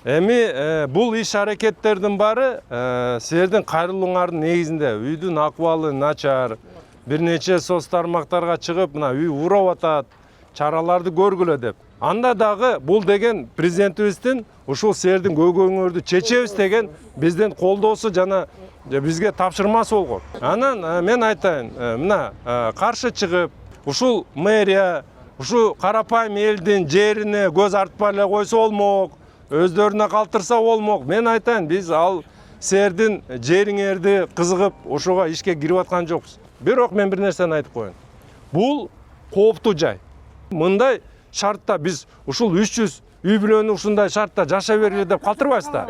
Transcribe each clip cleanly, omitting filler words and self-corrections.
Эми бул иш аракеттердин баары силердин кайрылууңардын негизинде үйдүн акыбалы начар, бир нече соц тармактарга чыгып, мына үй урап атат, чараларды көргүлө деп. Анда дагы бул деген президентибиздин ушул силердин көйгөйүңөрдү чечебиз деген биздин колдоосу жана бизге тапшырмасы болгон. Анан мен айтайын, мына каршы чыгып, ушул мэрия, ушу карапайым элдин жерине көз артпай эле койсо болмок, өздөрүнө калтырса болмок. Мен айтайын, биз ал силердин жериңерди кызыгып ошого ишке кирип аткан жокпуз. Бирок мен бир нерсени айтып коеюн. Бул кооптуу жай. Мындай шартта биз ушул 300 үй бүлөнү ушундай шартта жашай бергиле деп калтырбайбыз да.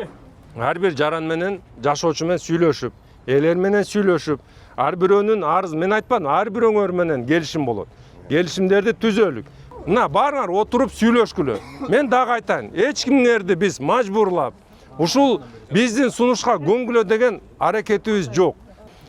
Ар бир жаран менен жашоочу менен сүйлөшүп, элер менен сүйлөшүп, ар бирөөнүн арыз, мен айтпадым, ар бирөөңөр менен келишим болот. Келишимдерди түзөлүк. Мына баарыңар отуруп сүйлөшкүлө. Мен дагы айтайын, эч кимдерди биз мажбурлап, ушул биздин сунушка көнгүлө деген аракетибиз жок.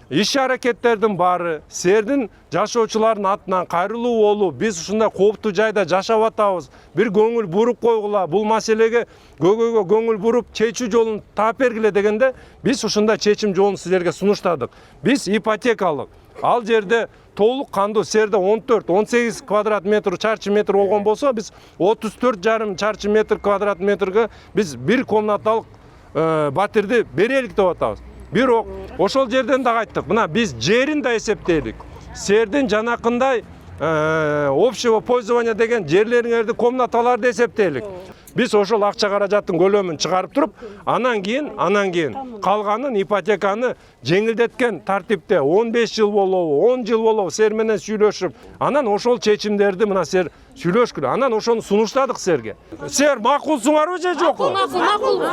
Иш аракеттердин баары силердин жашоочулардын атынан кайрылуу болуп, биз ушундай кооптуу жайда жашап атабыз. Бир көңүл буруп койгула, бул маселеге көйгөйгө көңүл буруп, чечүү жолун таап бергиле дегенде, биз ушундай чечим жолун силерге сунуштадык. Биз ипотекалык. Ал жерде толук кандуу силерде 14-18 квадрат метр, чарчы метр болгон болсо, биз 34,5 чарчы метр, квадрат метрге биз бир комнаталык батирди берелик деп атабыз. Бирок ошол жерден дагы айттык. Мына биз жерин да эсептейлик. Силердин жанакындай общего пользования деген жерлериңерди, комнаталарды эсептейлик. Биз ошол акча каражаттын көлөмүн чыгарып туруп, анан кийин калганын ипотеканы жеңилдеткен тартипте 15 жыл болобу, 10 жыл болобу силер менен сүйлөшүп, анан ошол чечимдерди мына силер сүйлөшкүлө. Анан ошону сунуштадык силерге. Силер макулсуңарбы же жокпу? Макул.